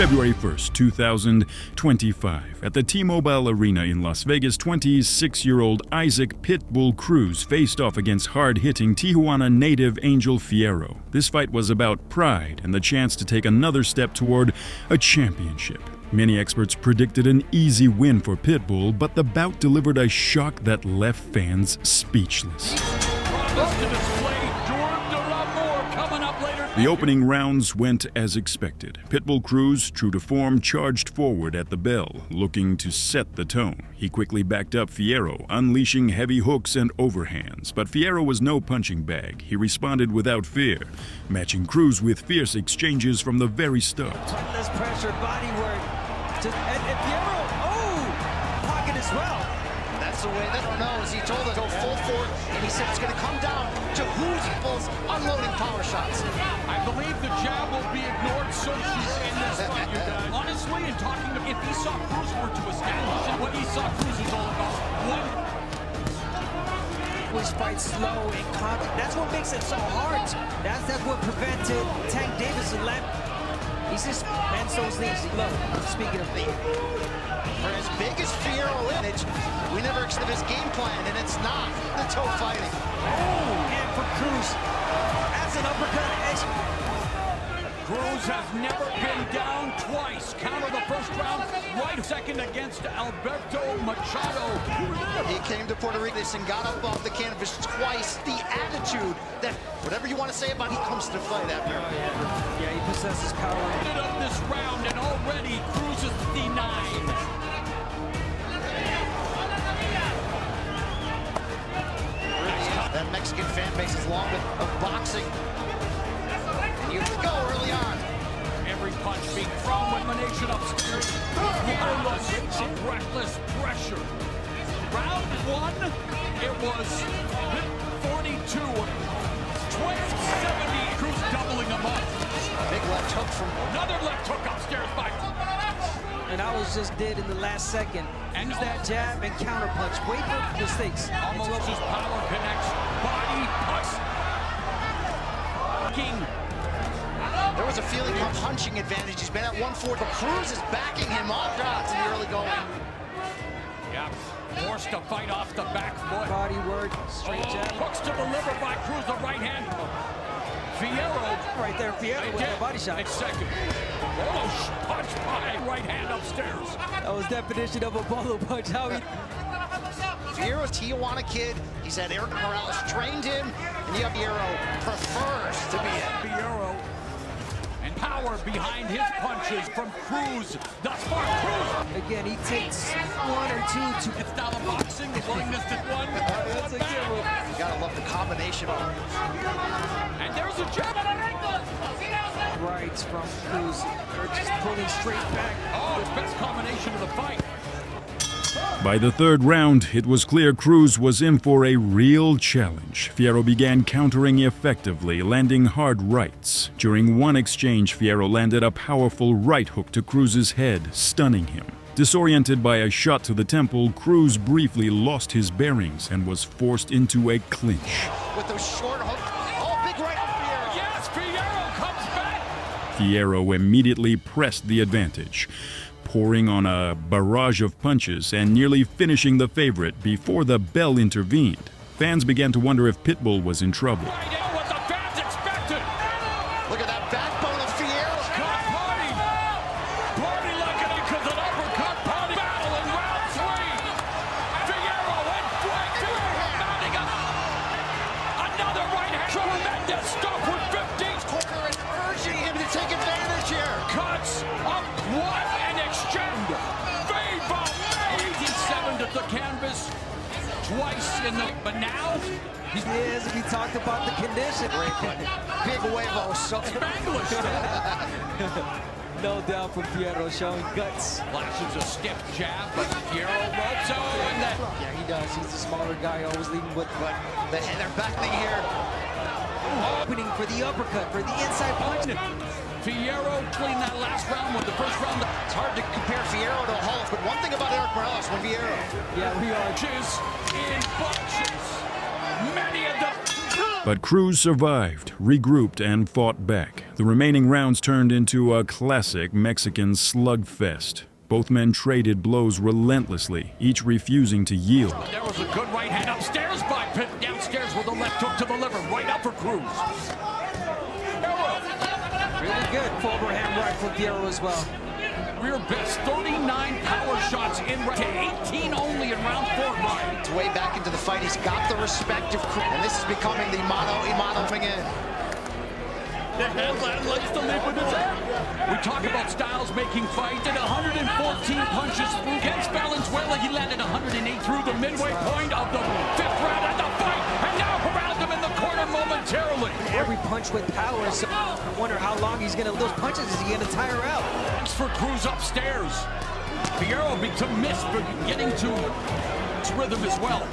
February 1st, 2025. At the T-Mobile Arena in Las Vegas, 26-year-old Isaac Pitbull Cruz faced off against hard-hitting Tijuana native Ángel Fierro. This fight was about pride and the chance to take another step toward a championship. Many experts predicted an easy win for Pitbull, but the bout delivered a shock that left fans speechless. The opening rounds went as expected. Pitbull Cruz, true to form, charged forward at the bell, looking to set the tone. He quickly backed up Fiero, unleashing heavy hooks and overhands. But Fiero was no punching bag. He responded without fear, matching Cruz with fierce exchanges from the very start. Less pressure, body work. And Fiero, pocket as well. That's the way that knows. He told us to go full forward, and he said it's going to come down to who's unloading power shots. I believe the jab will be ignored, so she's in this fight, you guys. Honestly, in talking to, if he saw Cruz were to establish what he saw Cruz is all about. Which fight slow and calm. That's what makes it so hard. That's what prevented Tank Davis and He's just bent those knees. Look, speaking of for as big as Fiero is, we never expected his game plan, and it's not the toe fighting. And for Cruz, that's an uppercut edge. Cruz has never been down twice. Counter the first round, right second against Alberto Machado. He came to Puerto Rico and got up off the canvas twice. The attitude that, whatever you want to say about, he comes to fight after. Yeah, he possesses power. Ended up this round, and already Cruz is denied. That Mexican fan base is long of boxing. And you go early on. Every punch being thrown with emanation of reckless pressure. Round one, it was 42. 12-70. Cruz doubling him up. Big left hook from another left hook upstairs by. And I was just dead in the last second. And use that jab and counter punch. Wait for mistakes. Almost his power connects. Body punch. There was a feeling of punching advantage. He's been at 140, but Cruz is backing him off shots in the early going. Yeah, forced to fight off the back foot. Body work, straight jab. Hooks to the liver by Cruz, the right hand. Fiero. Right there, Fiero with a body shot. It's second. Punch by right hand upstairs. That was definition of a bolo punch. How he... Fiero's Tijuana kid. He's had Eric Morales trained him, and you have Fiero prefers to be it. Fiero and power behind his punches from Cruz. Thus far, Cruz. Again, he takes one or two to... It's style of boxing, the willingness to one. That's a good one. You gotta love the combination of them. And there's a jab. Rights from Cruz. They're just pulling straight back. Oh, it's best combination of the fight. By the third round, it was clear Cruz was in for a real challenge. Fiero began countering effectively, landing hard rights. During one exchange, Fiero landed a powerful right hook to Cruz's head, stunning him. Disoriented by a shot to the temple, Cruz briefly lost his bearings and was forced into a clinch. With those short hooks. Oh, big right from Fiero. Yes, Fiero comes back. Fiero immediately pressed the advantage, pouring on a barrage of punches and nearly finishing the favorite before the bell intervened. Fans began to wonder if Pitbull was in trouble. Right in what the fans expected. Look at that backbone of Fiero. Party. Party like an because an uppercut party battle in round three. Fiero and mounting up. Another right hand. Tremendous stuff with 15. Corner and urging him to take advantage here. Cuts up one and extend. Viva 87 to the canvas. Twice in the, but now Yes, we talked about the condition. Big huevos. So Spanglish. No doubt from Fiero showing guts. Flashes a stiff jab, but Fiero ropes on that. Yeah, he does. He's the smaller guy, always leading with they're backing here. opening for the uppercut, for the inside punch. Fiero cleaned that last round with the first round. It's hard to compare Fiero to Hulk, but one thing about Eric Morales when Fiero. Yeah, we are. In bunches. Many of them. But Cruz survived, regrouped, and fought back. The remaining rounds turned into a classic Mexican slugfest. Both men traded blows relentlessly, each refusing to yield. There was a good right hand upstairs by Pitt. Downstairs with the left hook to the liver, right up for Cruz. Really good overhand right from Fiero as well. Rear best 39 power shots in to 18 only in round 4. It's way back into the fight. He's got the respect of Cruz. And this is becoming the mano coming in. The headland likes to live with his head. We talk about Styles making fights. Did 114 punches through against Valenzuela. He landed 108 through the midway point of the 5th round of the fight. And now around him in the corner momentarily. Every punch with power, so I wonder how long he's going to, those punches, is he going to tire out? Thanks for Cruz upstairs. Fiero to miss, but getting to its rhythm as well.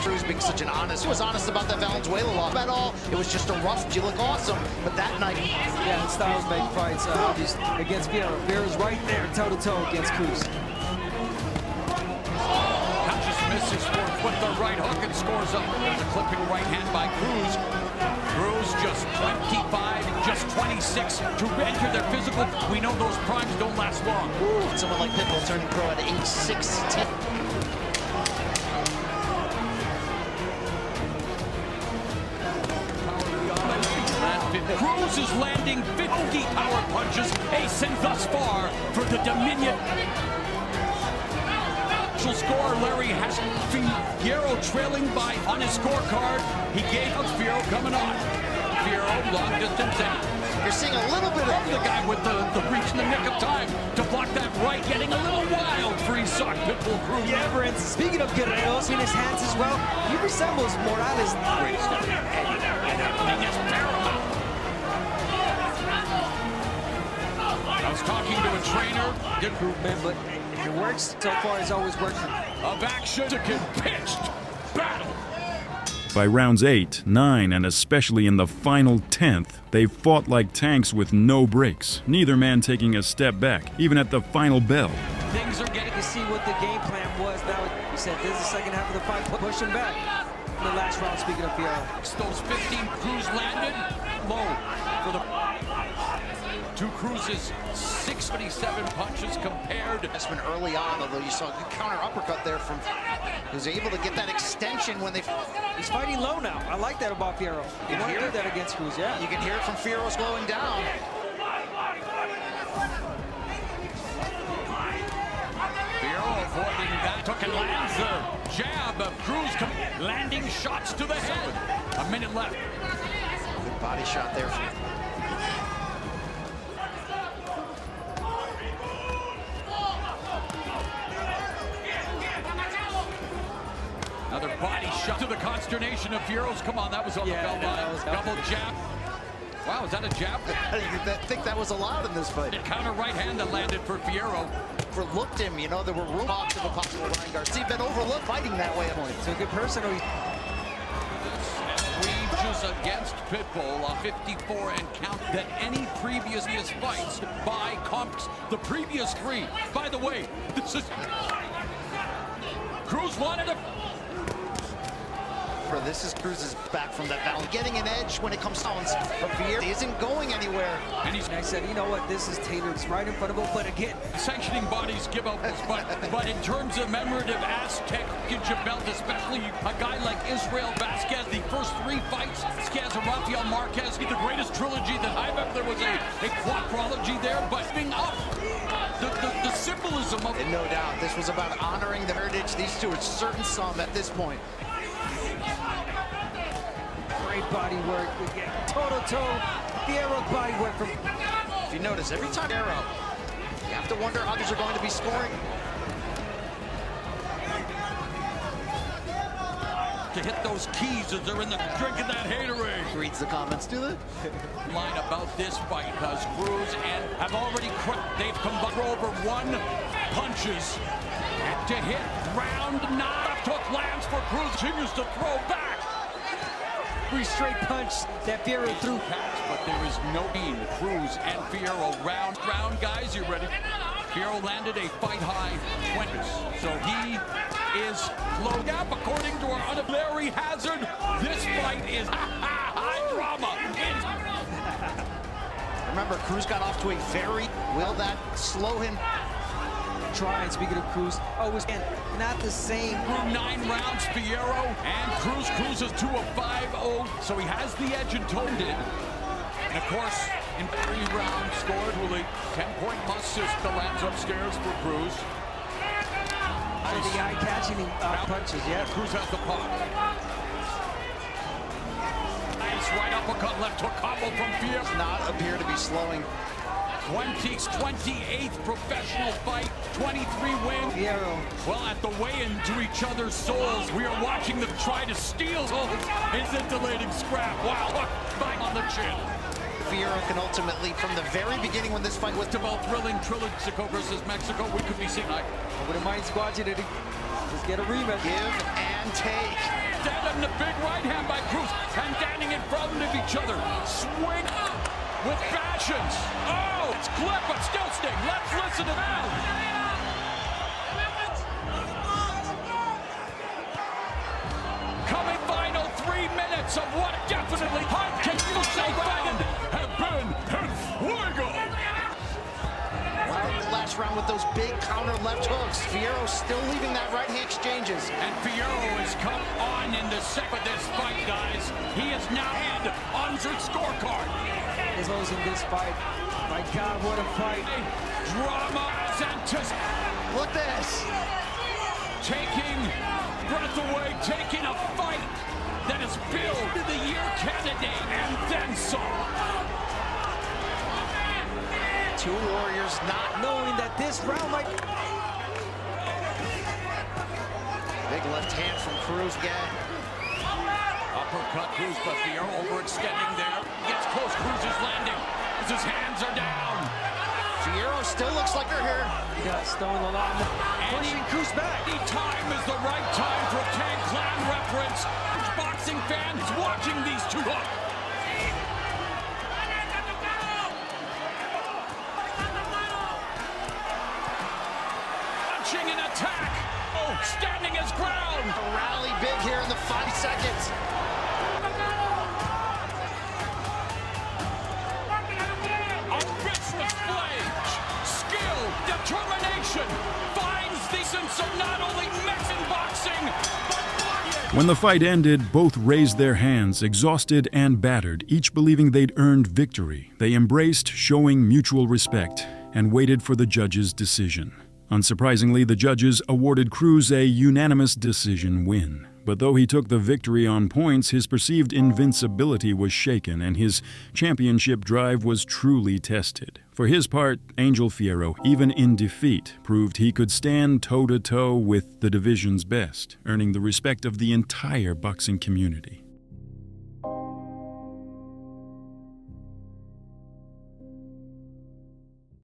Cruz being such an honest. He was honest about that Valenzuela loss. At all, it was just a rough. You look awesome, but that night, yeah, Styles make fights against Fiero. Fiero's right there, toe to toe against Cruz. Just misses with the right hook and scores up. There's a clipping right hand by Cruz. Cruz just 25, just 26 to enter their physical. We know those primes don't last long. Ooh, someone like Pitbull turning pro at age 16. Cruz is landing 50 power punches, acing thus far for the Dominion. Score, Larry has Fiero trailing by on his scorecard. He gave us Fiero coming on. Fiero, long distance out. You're seeing a little bit of the guy with the reach in the nick of time to block that right, getting a little wild. Free sock, Pitbull Cruz. Yeah, Brent, speaking of Guerreros in his hands as well, he resembles Morales. Great stuff. He gets paramount. I was talking to a trainer, good group man, but if it works, so far it's always working. Of action to get pitched. Battle. By rounds 8, 9, and especially in the final 10th, they fought like tanks with no breaks, neither man taking a step back, even at the final bell. Things are getting to see what the game plan was. Now, he said this is the second half of the fight, push him back. In the last round, speaking of Fiero. Those 15 Cruz landed low for the to Cruz's 67 punches compared. This one early on, although you saw a good counter uppercut there from, he was able to get that extension when they. He's fighting low now. I like that about Fiero. You want to do that against Cruz, yeah. You can hear it from Fiero slowing down. Fiero avoiding that, took and lands the jab of Cruz, landing shots to the head. A minute left. Good body shot there from. Another body shot to the consternation of Fiero's. Come on, that was on the bell line. Double jab. Wow, is that a jab? I didn't think that was allowed in this fight. A counter right hand that landed for Fiero. Overlooked him, you know, there were talks of a possible line guard. He's been overlooked fighting that way. It's a good person. Wages against Pitbull, a 54 and count than any previous fights by comps. The previous 3. By the way, this is Cruz wanted a. This is Cruz's back from that battle. Getting an edge when it comes to Fiero. He isn't going anywhere. And I said, you know what, this is tailored. It's right in front of him, but again. Sanctioning bodies give out this, but in terms of commemorative Aztec belt, especially a guy like Israel Vasquez, the first 3 fights, Vasquez and Rafael Marquez, the greatest trilogy that I've ever, there was a quadrology there, but being up, the symbolism of it. And no doubt, this was about honoring the heritage. These two are certain some at this point. Great body work. Toe-to-toe. Fiero body work from. If you notice, every time Fiero, you have to wonder how others are going to be scoring. To hit those keys as they're in the drinking that haterade. Reads the comments, do they? Line about this fight because Cruz and have already they've combined for over 1 punches to hit round 9. Left hook lands for Cruz, continues to throw back. 3 straight punch that Fiero threw. But there is no bean. Cruz and Fiero round, guys, you ready? Fiero landed a fight high 20. So he is low gap according to our Larry Hazard. This fight is high drama. Remember, Cruz got off to a very, will that slow him? Trying, speaking of Cruz, always not the same. Through 9 rounds, Fiero and Cruz cruises to a 5-0, so he has the edge and toned it. And of course, in 3 rounds scored with a 10-point assist that lands upstairs for Cruz. The eye-catching punches, yeah. Cruz has the pop. Nice right uppercut, left hook combo from Fiero. Does not appear to be slowing. 28th professional fight, 23 wins. Fiero. Well, at the weigh-in to each other's souls, we are watching them try to steal his scintillating scrap. Wow, fight on the chin. Fiero can ultimately, from the very beginning when this fight was About thrilling Mexico versus Mexico, we could be seeing. I wouldn't mind squatching it. Let's get a rematch. give and take. stand on the big right hand by Cruz and standing in front of each other. Swing with passions. Oh, it's clip, but still sting. Let's listen to that. Coming final 3 minutes of what definitely can you say round have been in fuego. The last round with those big counter left hooks. Fiero still leaving that right hand exchanges. And Fiero has come on in the second of this fight, guys. He is now in on the scorecard. As well as in this fight. My God, what a fight. Drama Santos Look this. taking breath away, taking a fight that is billed to the year candidate and then some. Two warriors not Knowing that this round might... big left hand from Cruz again. Uppercut Cruz, but Fiero overextending there. Gets close, Cruz is landing as his hands are down. Fiero still looks like they're here. He got stoned a lot. Pushing Cruz back. Any time is the right time for Tang Clan reference. Boxing fans watching these two up. Launching an attack. Oh, standing his ground. A rally big here in the 5 seconds. A restless flame. Skill, determination finds the sense of not only Mexican boxing, but boxing. When the fight ended, both raised their hands, exhausted and battered, each believing they'd earned victory. They embraced, showing mutual respect, and waited for the judges' decision. Unsurprisingly, the judges awarded Cruz a unanimous decision win. But though he took the victory on points, his perceived invincibility was shaken and his championship drive was truly tested. For his part, Ángel Fierro, even in defeat, proved he could stand toe-to-toe with the division's best, earning the respect of the entire boxing community.